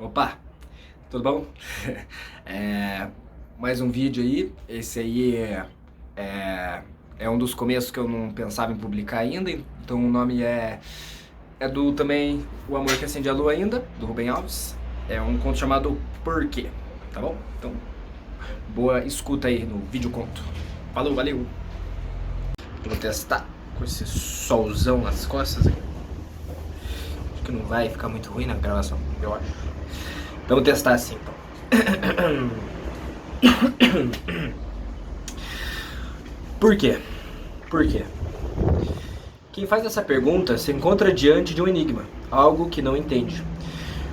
Opa, tudo bom? É, mais um vídeo aí. Esse aí é um dos começos que eu não pensava em publicar ainda. Então o nome é do também O Amor que Acende a Lua ainda, do Rubem Alves. É um conto chamado Porquê, tá bom? Então, boa escuta aí no vídeo conto. Falou, valeu! Vou testar com esse solzão nas costas aqui. Acho que não vai ficar muito ruim na gravação, eu acho. Vamos testar assim, então. Por quê? Por quê? Quem faz essa pergunta se encontra diante de um enigma, algo que não entende.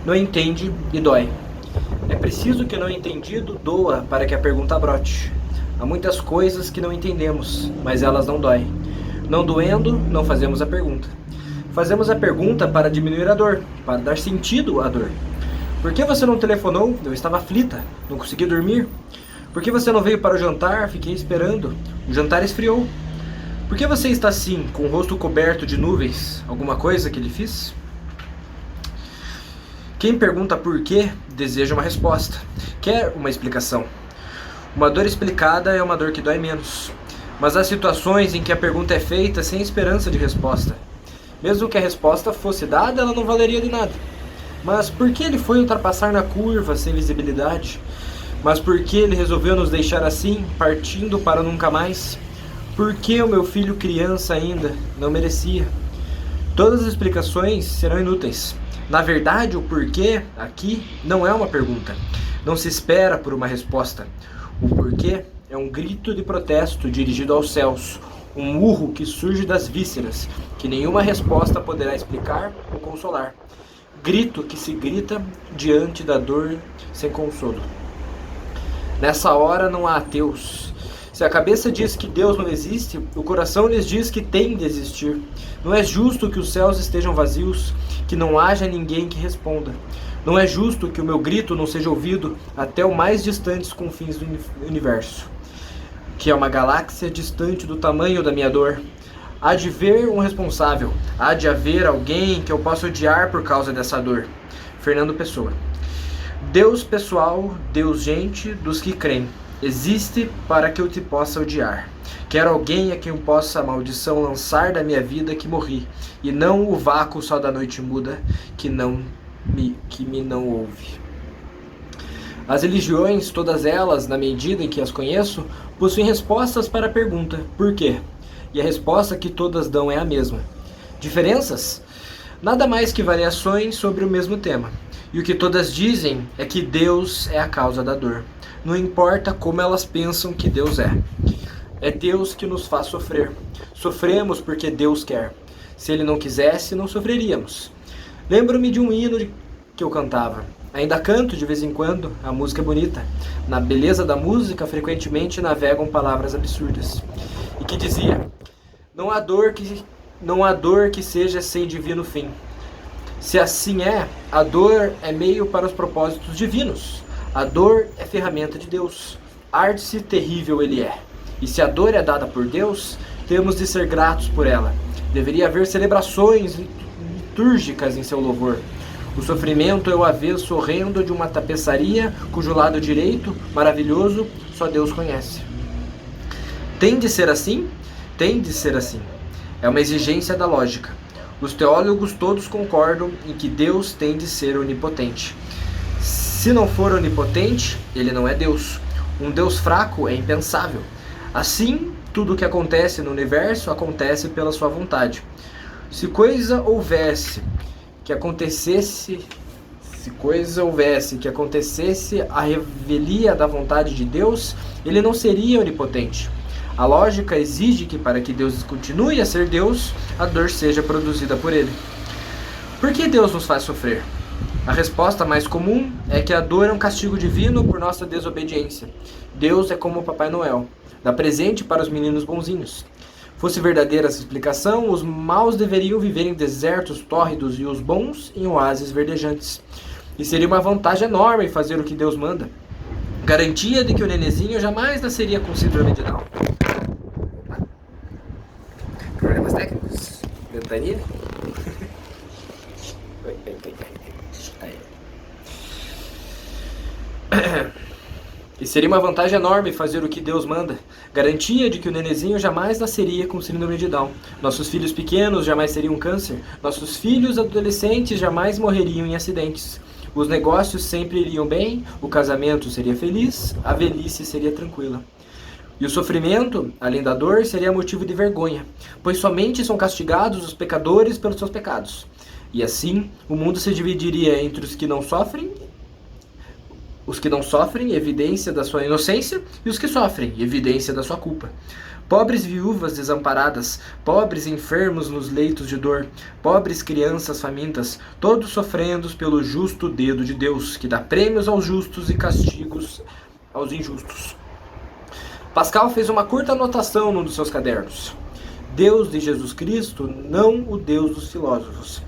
Não entende e dói. É preciso que o não entendido doa para que a pergunta brote. Há muitas coisas que não entendemos, mas elas não doem. Não doendo, não fazemos a pergunta. Fazemos a pergunta para diminuir a dor, para dar sentido à dor. Por que você não telefonou? Eu estava aflita, não consegui dormir. Por que você não veio para o jantar? Fiquei esperando. O jantar esfriou. Por que você está assim, com o rosto coberto de nuvens? Alguma coisa que lhe fiz? Quem pergunta por quê, deseja uma resposta. Quer uma explicação. Uma dor explicada é uma dor que dói menos. Mas há situações em que a pergunta é feita sem esperança de resposta. Mesmo que a resposta fosse dada, ela não valeria de nada. Mas por que ele foi ultrapassar na curva sem visibilidade? Mas por que ele resolveu nos deixar assim, partindo para nunca mais? Por que o meu filho criança ainda não merecia? Todas as explicações serão inúteis. Na verdade, o porquê aqui não é uma pergunta. Não se espera por uma resposta. O porquê é um grito de protesto dirigido aos céus. Um urro que surge das vísceras, que nenhuma resposta poderá explicar ou consolar. Grito que se grita diante da dor sem consolo. Nessa hora não há ateus. Se a cabeça diz que Deus não existe, o coração lhes diz que tem de existir. Não é justo que os céus estejam vazios, que não haja ninguém que responda. Não é justo que o meu grito não seja ouvido até os mais distantes confins do universo, que é uma galáxia distante do tamanho da minha dor. Há de haver um responsável, há de haver alguém que eu possa odiar por causa dessa dor. Fernando Pessoa. Deus pessoal, Deus gente dos que creem, existe para que eu te possa odiar. Quero alguém a quem eu possa a maldição lançar da minha vida que morri, e não o vácuo só da noite muda que me não ouve. As religiões, todas elas, na medida em que as conheço, possuem respostas para a pergunta, por quê? E a resposta que todas dão é a mesma. Diferenças? Nada mais que variações sobre o mesmo tema. E o que todas dizem é que Deus é a causa da dor. Não importa como elas pensam que Deus é. É Deus que nos faz sofrer. Sofremos porque Deus quer. Se Ele não quisesse, não sofreríamos. Lembro-me de um hino que eu cantava. Ainda canto de vez em quando, a música é bonita. Na beleza da música, frequentemente navegam palavras absurdas. E que dizia: não há dor que seja sem divino fim. Se assim é, a dor é meio para os propósitos divinos. A dor é ferramenta de Deus. Arte terrível ele é. E se a dor é dada por Deus, temos de ser gratos por ela. Deveria haver celebrações litúrgicas em seu louvor. O sofrimento é o avesso horrendo de uma tapeçaria cujo lado direito, maravilhoso, só Deus conhece. Tem de ser assim? Tem de ser assim. É uma exigência da lógica. Os teólogos todos concordam em que Deus tem de ser onipotente. Se não for onipotente, ele não é Deus. Um Deus fraco é impensável. Assim, tudo o que acontece no universo acontece pela sua vontade. Se coisa houvesse que acontecesse a revelia da vontade de Deus, ele não seria onipotente. A lógica exige que para que Deus continue a ser Deus, a dor seja produzida por ele. Por que Deus nos faz sofrer? A resposta mais comum é que a dor é um castigo divino por nossa desobediência. Deus é como o Papai Noel, dá presente para os meninos bonzinhos. Fosse verdadeira essa explicação, os maus deveriam viver em desertos tórridos e os bons em oásis verdejantes. E seria uma vantagem enorme fazer o que Deus manda. Garantia de que o nenezinho jamais nasceria com síndrome de Down. Problemas técnicos? Ventania? Aí. E seria uma vantagem enorme fazer o que Deus manda. Garantia de que o nenezinho jamais nasceria com síndrome de Down. Nossos filhos pequenos jamais teriam câncer. Nossos filhos adolescentes jamais morreriam em acidentes. Os negócios sempre iriam bem, o casamento seria feliz, a velhice seria tranquila. E o sofrimento, além da dor, seria motivo de vergonha, pois somente são castigados os pecadores pelos seus pecados. E assim, o mundo se dividiria entre os que não sofrem, evidência da sua inocência, e os que sofrem, evidência da sua culpa. Pobres viúvas desamparadas, pobres enfermos nos leitos de dor, pobres crianças famintas, todos sofrendo pelo justo dedo de Deus, que dá prêmios aos justos e castigos aos injustos. Pascal fez uma curta anotação num dos seus cadernos. Deus de Jesus Cristo, não o Deus dos filósofos.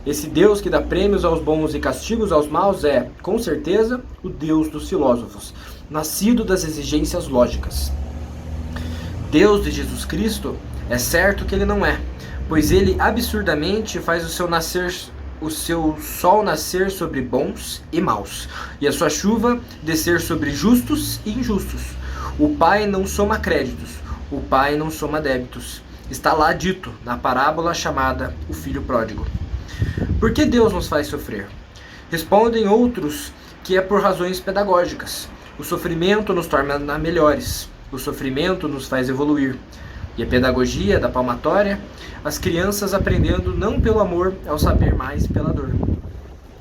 Esse Deus que dá prêmios aos bons e castigos aos maus é, com certeza, o Deus dos filósofos, nascido das exigências lógicas. Deus de Jesus Cristo é certo que ele não é, pois ele absurdamente faz o seu sol nascer sobre bons e maus, e a sua chuva descer sobre justos e injustos. O Pai não soma créditos, o Pai não soma débitos. Está lá dito, na parábola chamada O Filho Pródigo. Por que Deus nos faz sofrer? Respondem outros que é por razões pedagógicas. O sofrimento nos torna melhores. O sofrimento nos faz evoluir. E a pedagogia da palmatória, as crianças aprendendo não pelo amor ao saber mais pela dor.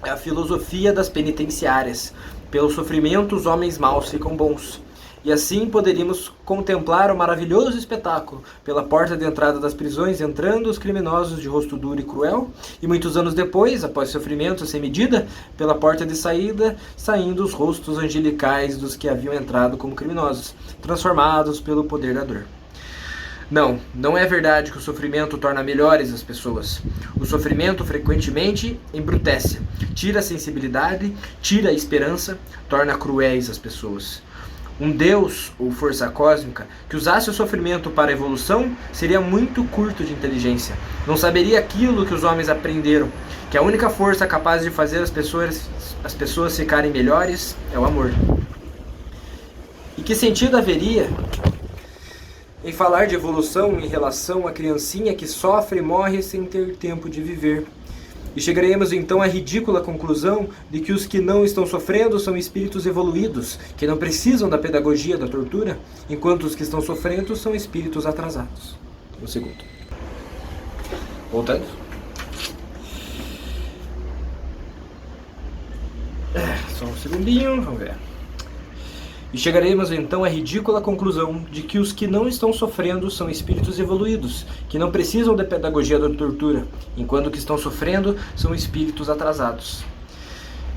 É a filosofia das penitenciárias. Pelo sofrimento os homens maus ficam bons. E assim poderíamos contemplar o maravilhoso espetáculo, pela porta de entrada das prisões entrando os criminosos de rosto duro e cruel, e muitos anos depois, após sofrimento sem medida, pela porta de saída, saindo os rostos angelicais dos que haviam entrado como criminosos, transformados pelo poder da dor. Não, não é verdade que o sofrimento torna melhores as pessoas. O sofrimento frequentemente embrutece, tira a sensibilidade, tira a esperança, torna cruéis as pessoas. Um Deus, ou força cósmica, que usasse o sofrimento para a evolução, seria muito curto de inteligência. Não saberia aquilo que os homens aprenderam, que a única força capaz de fazer as pessoas ficarem melhores é o amor. E que sentido haveria em falar de evolução em relação à criancinha que sofre e morre sem ter tempo de viver? E chegaremos então à ridícula conclusão de que os que não estão sofrendo são espíritos evoluídos, que não precisam da pedagogia da tortura, enquanto os que estão sofrendo são espíritos atrasados. Um segundo. Voltando. Só um segundinho, vamos ver. E chegaremos então à ridícula conclusão de que os que não estão sofrendo são espíritos evoluídos, que não precisam da pedagogia da tortura, enquanto os que estão sofrendo são espíritos atrasados.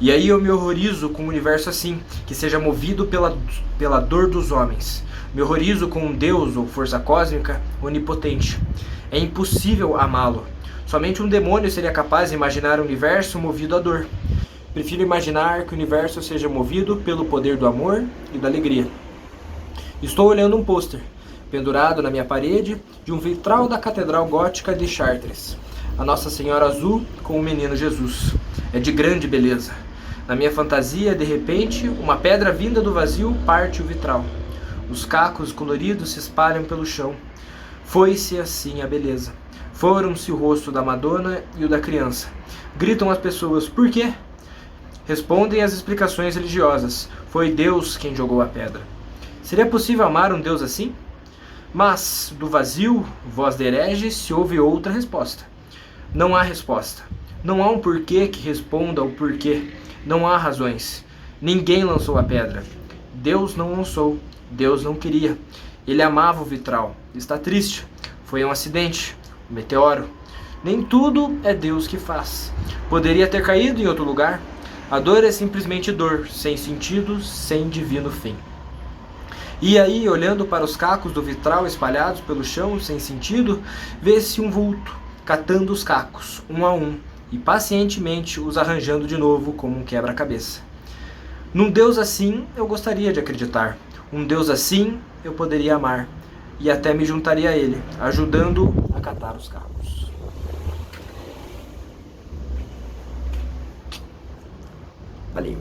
E aí eu me horrorizo com um universo assim, que seja movido pela dor dos homens. Me horrorizo com um Deus ou força cósmica onipotente. É impossível amá-lo. Somente um demônio seria capaz de imaginar um universo movido à dor. Prefiro imaginar que o universo seja movido pelo poder do amor e da alegria. Estou olhando um pôster, pendurado na minha parede, de um vitral da Catedral Gótica de Chartres. A Nossa Senhora Azul com o Menino Jesus. É de grande beleza. Na minha fantasia, de repente, uma pedra vinda do vazio parte o vitral. Os cacos coloridos se espalham pelo chão. Foi-se assim a beleza. Foram-se o rosto da Madonna e o da criança. Gritam as pessoas, por quê? Respondem as explicações religiosas. Foi Deus quem jogou a pedra. Seria possível amar um Deus assim? Mas, do vazio, voz de herege, se ouve outra resposta. Não há resposta. Não há um porquê que responda ao porquê. Não há razões. Ninguém lançou a pedra. Deus não lançou. Deus não queria. Ele amava o vitral. Está triste. Foi um acidente. Um meteoro. Nem tudo é Deus que faz. Poderia ter caído em outro lugar. A dor é simplesmente dor, sem sentido, sem divino fim. E aí, olhando para os cacos do vitral espalhados pelo chão, sem sentido, vê-se um vulto, catando os cacos, um a um, e pacientemente os arranjando de novo como um quebra-cabeça. Num Deus assim, eu gostaria de acreditar. Um Deus assim, eu poderia amar. E até me juntaria a ele, ajudando a catar os cacos. Valeu.